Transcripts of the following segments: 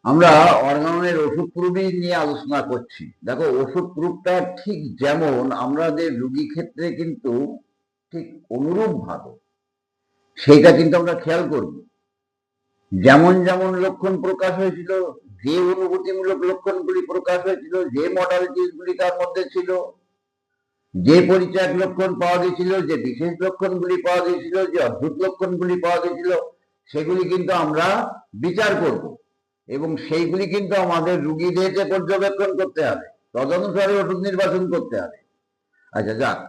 আমরা অর্গানের ওষুধ প্রুফই নিয়ে আলোচনা করছি। দেখো, ওষুধ প্রুফটা ঠিক যেমন আমাদের রোগী ক্ষেত্রে কিন্তু ঠিক অনুরূপ ভাবে সেইটা কিন্তু আমরা খেয়াল করব। যেমন যেমন লক্ষণ প্রকাশ হয়েছিল, যে অনুভূতিমূলক লক্ষণগুলি প্রকাশ হয়েছিল, যে মডালিটিস গুলি তার মধ্যে ছিল, যে পরিচয় লক্ষণ পাওয়া গেছিল, যে বিশেষ লক্ষণগুলি পাওয়া গেছিল, যে অদ্ভুত লক্ষণগুলি পাওয়া গেছিল, সেগুলি কিন্তু আমরা বিচার করব এবং সেইগুলি কিন্তু আমাদের রুগীদেরকে পর্যবেক্ষণ করতে হবে, তদনুসারে ওষুধ নির্বাচন করতে হবে। আচ্ছা, যাক,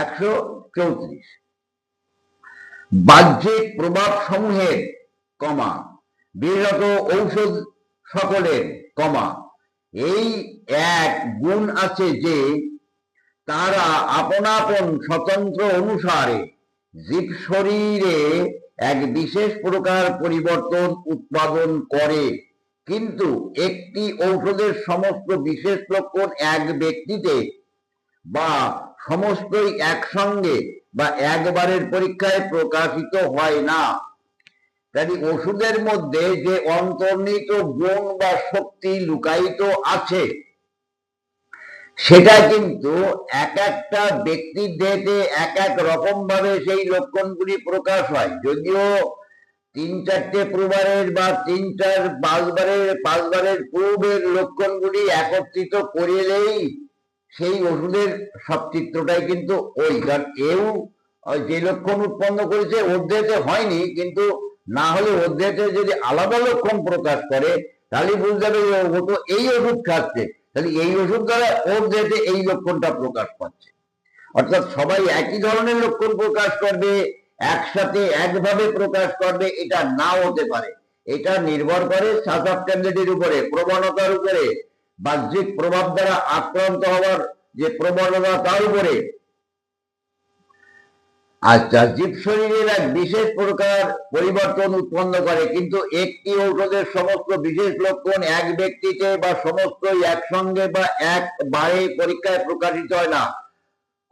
134 বাহ্যিক প্রভাব সমূহের বিশেষত ঔষধ সকলের এই এক গুণ আছে যে তারা আপন আপন স্বতন্ত্র অনুসারে জীব শরীরে এক বিশেষ প্রকার পরিবর্তন উৎপাদন করে, কিন্তু একটি ঔষধের সমস্ত বিশেষ লক্ষণ এক ব্যক্তিতে বা সমস্তই একসঙ্গে বা একবারের পরীক্ষায় প্রকাশিত হয় না। তাই ওষুধের মধ্যে যে অন্তর্নিহিত গুণ বা শক্তি লুকায়িত আছে সেটা কিন্তু এক একটা ব্যক্তির দেহে এক এক রকম ভাবে সেই লক্ষণগুলি প্রকাশ হয়। যদিও 3-4টে প্রবারের বা 3-4-5বারের পূর্বের লক্ষণগুলি একত্রিত করিলেই সেই ওষুধের সব চিত্রটাই কিন্তু ওই, কারণ এও যে লক্ষণ উৎপন্ন করেছে ওর দেহে হয়নি, কিন্তু না হলে ওর দেহে যদি আলাদা লক্ষণ প্রকাশ করে তাহলে বুঝতে হবে যে ও তো এই ওষুধ খাচ্ছে, তাহলে এই ওষুধ দ্বারা ওর দেহে এই লক্ষণটা প্রকাশ পাচ্ছে। অর্থাৎ সবাই একই ধরনের লক্ষণ প্রকাশ করবে, একসাথে একভাবে প্রকাশ করবে এটা নাও হতে পারে। এটা নির্ভর করে সাসেপ্টেবিলিটির উপরে, প্রবণতার উপরে, বাহ্যিক প্রভাব দ্বারা আক্রান্ত হওয়ার যে প্রবণতা তার উপরে। আচ্ছা, জীব শরীরের এক বিশেষ প্রকার পরিবর্তন উৎপন্ন করে, কিন্তু একটি ঔষধের সমস্ত বিশেষ লক্ষণ এক ব্যক্তিতে বা সমস্ত একসঙ্গে বা একবারে পরীক্ষায় প্রকাশিত হয় না।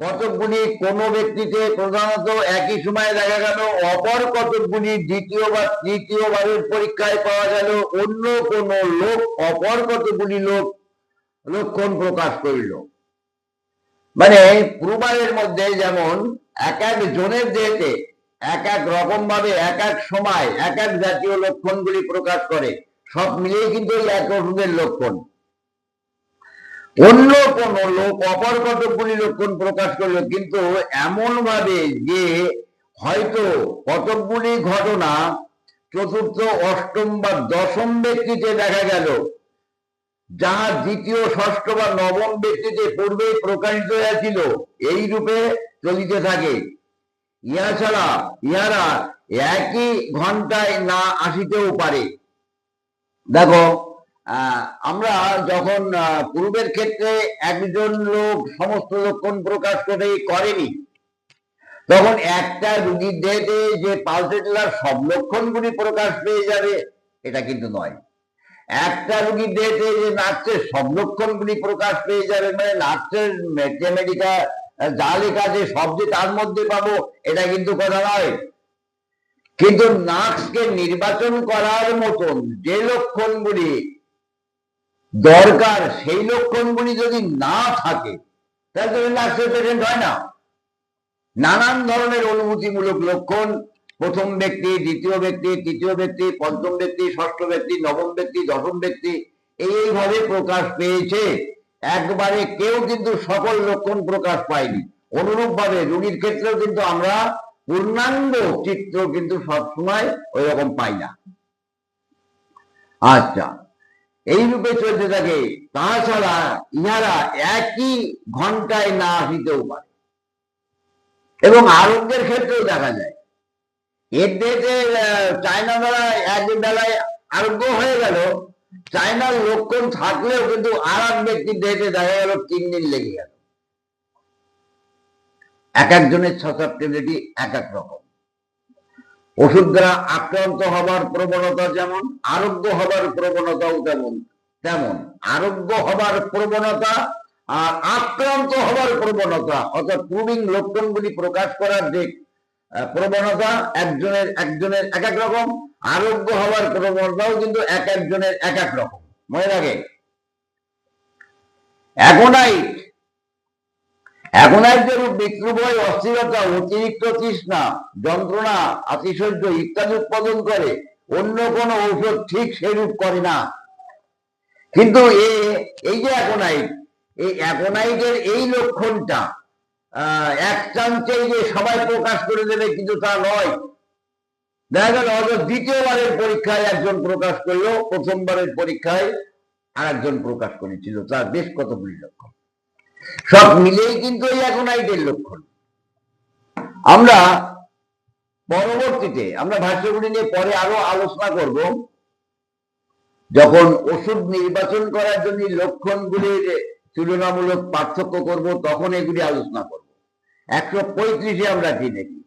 কতকগুলি কোনো ব্যক্তিতে প্রধানত একই সময়ে দেখা গেল, অপর কতকগুলি দ্বিতীয় বা তৃতীয়বারের পরীক্ষায় পাওয়া গেল অন্য কোনো লোক অপর কতগুলি লক্ষণ প্রকাশ করিল। মানে প্রবারের মধ্যে যেমন এক এক জনের দেহেতে এক এক রকম ভাবে এক এক সময় এক এক জাতীয় লক্ষণগুলি প্রকাশ করে, সব মিলিয়ে কিন্তু এক ওষুধের লক্ষণ। অন্য কোন লোক অপর কতকগুলি লক্ষণ প্রকাশ করলো, কিন্তু এমন ভাবে যে হয়তো কতকগুলি ঘটনা চতুর্থ, অষ্টম বা দশম ব্যক্তিতে দেখা গেল, যাহা দ্বিতীয়, ষষ্ঠ বা নবম ব্যক্তিতে পূর্বে প্রকাশিত হয়েছিল, এই রূপে চলিতে থাকে। ইহা ছাড়া ইহারা একই ঘন্টায় না আসিতেও পারে। দেখো, আমরা যখন পূর্বের ক্ষেত্রে একজন লোক সমস্ত লক্ষণ প্রকাশ করেনি, তখন একটা রুগীর দেহে যে পালসেটেলার সব লক্ষণগুলি প্রকাশ পেয়ে যাবে এটা কিন্তু নয়। একটা রুগীর দেহে যে নার্সের সব লক্ষণগুলি প্রকাশ পেয়ে যাবে, মানে নার্সের ম্যাথমেটিকা যা লেখা আছে সব যে তার মধ্যে পাবো এটা কিন্তু কথা নয়। কিন্তু নার্সকে নির্বাচন করার মতন যে লক্ষণগুলি দরকার সেই লক্ষণগুলি যদি না থাকে তাহলে নার্সের পেশেন্ট হয় না। নানান ধরনের অনুভূতিমূলক লক্ষণ প্রথম ব্যক্তি, দ্বিতীয় ব্যক্তি, তৃতীয় ব্যক্তি, পঞ্চম ব্যক্তি, ষষ্ঠ ব্যক্তি, নবম ব্যক্তি, দশম ব্যক্তি এইভাবে প্রকাশ পেয়েছে। একবারে কেউ কিন্তু সকল লক্ষণ প্রকাশ পায়নি। অনুরূপ ভাবে রোগীর ক্ষেত্রেও কিন্তু আমরা পূর্ণাঙ্গ চিত্র কিন্তু সবসময় ওই রকম পাই না। আচ্ছা, এই রূপে চলতে থাকে। তাছাড়া ইহারা একই ঘন্টায় না আসিতেও পারে এবং আরোগ্যের ক্ষেত্রেও দেখা যায়। এর দেশে চায়না দ্বারা এক বেলায় আরোগ্য হয়ে গেল, চায়নার লক্ষণ থাকলেও কিন্তু আর এক ব্যক্তির দেহে দেখা গেল 3 দিন লেগে গেল। এক একজনের সাসেপ্টেবিলিটি এক এক রকম। ওষুধ দ্বারা আক্রান্ত হবার প্রবণতা যেমন, আরোগ্য হবার প্রবণতাও তেমন। আরোগ্য হবার প্রবণতা আর আক্রান্ত হবার প্রবণতা, অর্থাৎ প্রবীণ লক্ষণগুলি প্রকাশ করার যে প্রবণতা একজনের একজনের এক এক রকম, আরোগ্য হওয়ার প্রবণতাও কিন্তু এক একজনের এক এক রকম। মনে রাখে, অ্যাগোনাইটের মৃত্যুভয়, অস্থিরতা, অতিরিক্ত তৃষ্ণা, যন্ত্রণা, আতিশয্য ইত্যাদি উৎপাদন করে। অন্য কোনো ঔষধ ঠিক সেরূপ করে না। কিন্তু এই যে অ্যাগোনাইটের এই লক্ষণটা এক চান্সেই যে সবাই প্রকাশ করে দেবে কিন্তু তা নয়। দেখা গেল হয়তো দ্বিতীয়বারের পরীক্ষায় একজন প্রকাশ করলো, প্রথমবারের পরীক্ষায় আর একজন প্রকাশ করেছিল, তার বেশ কতগুলি লক্ষণ, সব মিলেই কিন্তু এই অ্যাগোনাইটের লক্ষণ। আমরা পরবর্তীতে ভাষ্যগুলি নিয়ে পরে আরো আলোচনা করব, যখন ওষুধ নির্বাচন করার জন্য লক্ষণগুলির তুলনামূলক পার্থক্য করব, তখন এগুলি আলোচনা করব। 135-এ আমরা কি দেখি,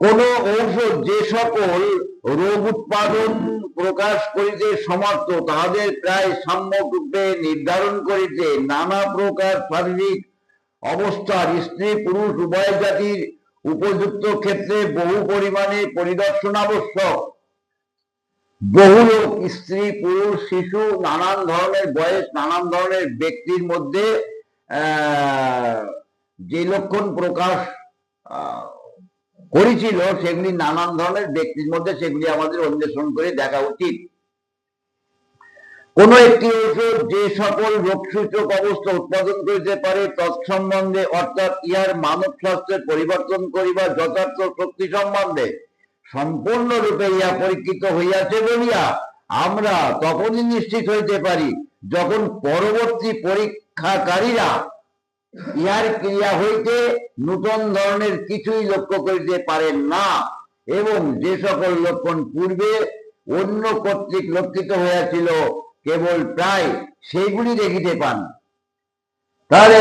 কোন ঔষধ যে সকল রোগ উৎপাদন প্রকাশ করিতে সমর্থ, তাহাদের প্রায় সাম্যরূপে নির্ধারণ করিতে নানা প্রকার শারীরিক অবস্থার স্ত্রী পুরুষ উভয় জাতির উপযুক্ত ক্ষেত্রে বহু পরিমাণে পরিদর্শন আবশ্যক। বহু লোক, স্ত্রী পুরুষ শিশু, নানান ধরনের বয়স, নানান ধরনের ব্যক্তির মধ্যে যে লক্ষণ প্রকাশ করেছিল, সেগুলি নানান ধরনের ব্যক্তির মধ্যে সেগুলি আমাদের অন্বেষণ করে দেখা উচিত। কোন একটি ঔষধ যে সকল রোগসূচক অবস্থা উৎপাদন করিতে পারে তৎসম্বন্ধে, অর্থাৎ ইহার মানব স্বাস্থ্যের পরিবর্তন করিবার যথার্থ শক্তি সম্বন্ধে সম্পূর্ণরূপে ইহা পরীক্ষিত হইয়াছে বলিয়া আমরা তখনই নিশ্চিত হইতে পারি, যখন পরবর্তী পরীক্ষাকারীরা ইহার ক্রিয়া হইতে নূতন ধরনের কিছুই লক্ষ্য করিতে পারেন না, এবং যে সকল লক্ষণ পূর্বে অন্য কর্তৃক লক্ষিত হইয়াছিল কেবল প্রায় সেইগুলি দেখিতে পান। তাহলে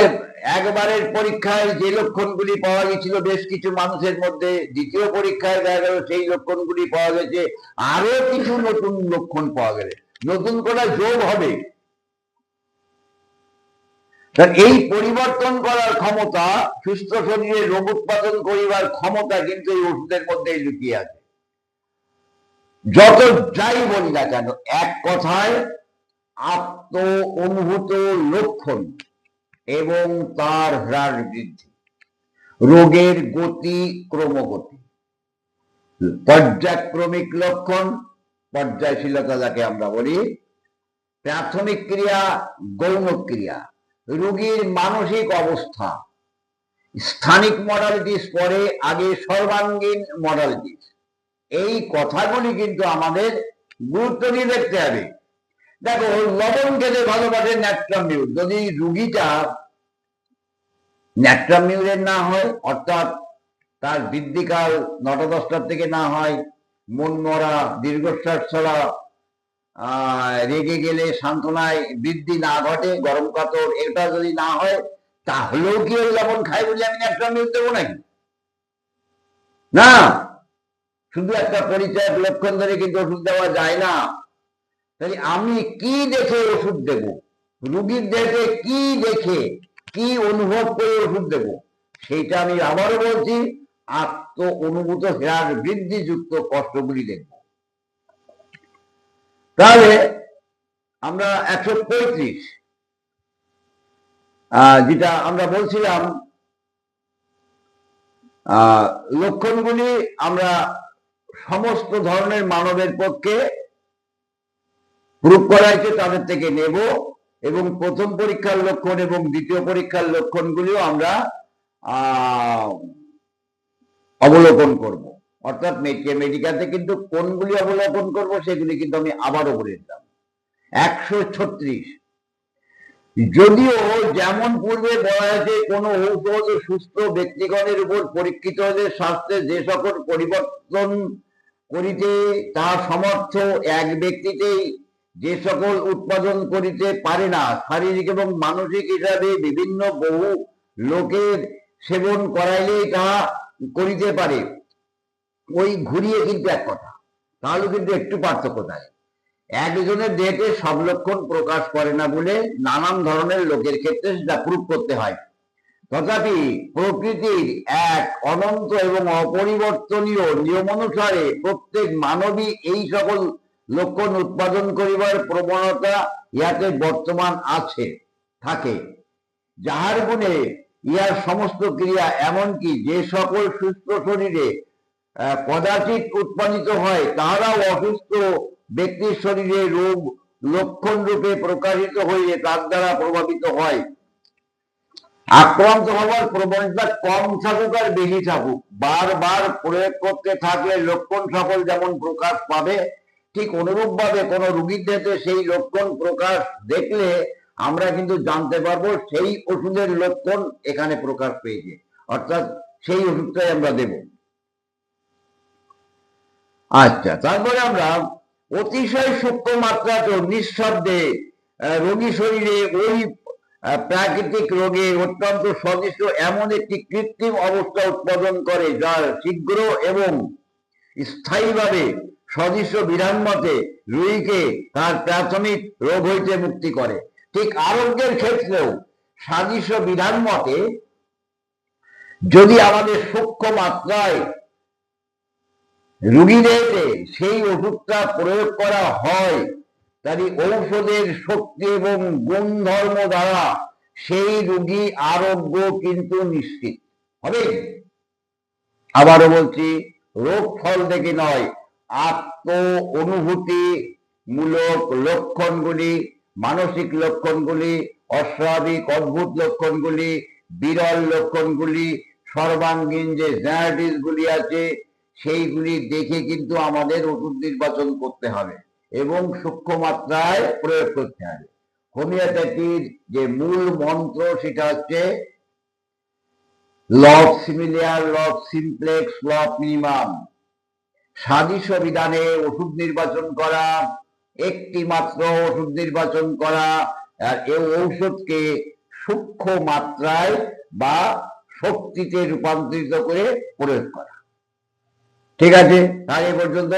একবারের পরীক্ষায় যে লক্ষণগুলি পাওয়া গেছিল বেশ কিছু মানুষের মধ্যে, দ্বিতীয় পরীক্ষায় দেখা গেল সেই লক্ষণগুলি পাওয়া গেছে, আরো কিছু নতুন লক্ষণ পাওয়া গেলে নতুন করে যোগ হবে। এই পরিবর্তন করার ক্ষমতা, সুস্থ শরীরে রোগ উৎপাদন করিবার ক্ষমতা কিন্তু এই ওষুধের মধ্যেই লুকিয়ে আছে। যত যাই বলি না কেন, এক কথায় আত্ম অনুভূত লক্ষণ এবং তার হ্রাস বৃদ্ধি, রোগের গতি ক্রমগতি, পর্যায়ক্রমিক লক্ষণ, পর্যায়শীলতা যাকে আমরা বলি, প্রাথমিক ক্রিয়া, গৌণ ক্রিয়া, রোগীর মানসিক অবস্থা, স্থানিক মডালিটিস, পরে আগে সর্বাঙ্গীন মডালিটিস, এই কথাগুলি কিন্তু আমাদের গুরুত্ব দিয়ে দেখতে হবে। দেখো, লবণ খেতে ভালোবাসে ন্যাট্রামিউর, যদি রুগীটা ন্যাট্রামিউরের না হয়, অর্থাৎ তার বৃদ্ধিকাল 9টা-10টার থেকে না হয়, মন মরা, দীর্ঘশ্বাস ছড়া, রেগে গেলে সান্ত্বনায় বৃদ্ধি না ঘটে, গরম কাতর, এটা যদি না হয়, তাহলেও কি ওই লবণ খাই বলে আমি ন্যাট্রামিউর দেবো নাকি? না, শুধু একটা পরিচয়ের লক্ষণ ধরে কিন্তু ওষুধ দেওয়া যায় না। তাহলে আমি কি দেখে ওষুধ দেব, রুগীর দেহে কি দেখে, কি অনুভব করে ওষুধ দেব, সেইটা আমি আবারও বলছি, আত্ম অনুভূত হ্রাস বৃদ্ধি যুক্ত কষ্টগুলি দেখব। তাহলে আমরা 135, যেটা আমরা বলছিলাম, লক্ষণগুলি আমরা সমস্ত ধরনের মানবের পক্ষে প্রুফ করাইতে তাদের থেকে নেব, এবং প্রথম পরীক্ষার লক্ষণ এবং দ্বিতীয় পরীক্ষার লক্ষণগুলিও আমরা অবলোকন করব। অর্থাৎ মেডিকেলে কিন্তু কোনগুলি অবলোকন করব সেগুলি কিন্তু আমি আবারও বলে দিলাম। 136, যদিও যেমন পূর্বে বলা হয়েছে, কোন ঔষধ সুস্থ ব্যক্তিগণের উপর পরীক্ষিত হলে স্বাস্থ্যে যে সকল পরিবর্তন করিতে তার সমর্থ, এক ব্যক্তিতেই যে সকল উৎপাদন করিতে পারে না, শারীরিক এবং মানসিক হিসাবে বিভিন্ন বহু লোকের সেবন করাইলেই তাহা করিতে পারে। ওই ঘুরিয়ে কিন্তু এক কথা, তাহলে কিন্তু একটু পার্থক্য থাকে। একজনের দেহে সব লক্ষণ প্রকাশ করে না বলে নানান ধরনের লোকের ক্ষেত্রে সেটা প্রুফ করতে হয়। তথাপি প্রকৃতির এক অনন্ত এবং অপরিবর্তনীয় নিয়ম অনুসারে প্রত্যেক মানবী এই সকল লক্ষণ উৎপাদন করিবার প্রবণতা ইহাতে বর্তমান আছে থাকে, যাহার গুণে ইহার সমস্ত ক্রিয়া, এমনকি যে সকল সুস্থ শরীরে কদাচিৎ উৎপাদিত হয়, তাহারাও অসুস্থ ব্যক্তির শরীরে রোগ লক্ষণ রূপে প্রকাশিত হইলে তার দ্বারা প্রভাবিত হয়। আক্রান্ত হওয়ার প্রবণতা কম থাকুক আর বেশি থাকুক, বারবার প্রয়োগ করতে থাকলে লক্ষণ সকল যেমন প্রকাশ পাবে, ঠিক অনুরূপ ভাবে কোন রোগীর ক্ষেত্রে সেই লক্ষণ প্রকাশ দেখলে আমরা কিন্তু জানতে পারবো সেই ওষুধের লক্ষণ এখানে প্রকাশ পেয়েছে, অর্থাৎ সেই ওষুধটাই আমরা দেব। আচ্ছা, তারপরে আমরা অতিশয় সূক্ষ্ম মাত্রাতেও নিঃশব্দে রোগী শরীরে ওই প্রাকৃতিক রোগে অত্যন্ত সদৃশ্য এমন একটি কৃত্রিম অবস্থা উৎপাদন করে, যার শীঘ্র এবং স্থায়ীভাবে সদৃশ্য বিধান মতে রোগীকে তার প্রাথমিক রোগ হইতে মুক্তি করে। ঠিক আরোগ্যের ক্ষেত্রেও সাদৃশ্য বিধান মতে যদি আমাদের সূক্ষ্ম মাত্রায় রোগীদের সেই ওষুধটা প্রয়োগ করা হয়, তাই ঔষধের শক্তি এবং গুণধর্ম দ্বারা সেই রোগী আরোগ্য কিন্তু নিশ্চিত হবে। আবারও বলছি, রোগ ফল দেখে নয়, আত্ম অনুভূতি মূলক লক্ষণগুলি, মানসিক লক্ষণগুলি, অস্বাভাবিক অদ্ভুত লক্ষণগুলি, বিরল লক্ষণগুলি, সর্বাঙ্গীন যে জেনারেটিস গুলি আছে সেইগুলি দেখে কিন্তু আমাদের ওষুধ নির্বাচন করতে হবে এবং সূক্ষ্ম মাত্রায় প্রয়োগ করতে হবে। হোমিওপ্যাথির যে মূল মন্ত্র সেটা হচ্ছে law of similia, law of simplex, law of minimum. সাদৃশ্য বিধানে ওষুধ নির্বাচন করা, একটি মাত্র ওষুধ নির্বাচন করা, আর এই ঔষধকে সূক্ষ্ম মাত্রায় বা শক্তিতে রূপান্তরিত করে প্রয়োগ করা। ঠিক আছে, তাহলে পর্যন্ত।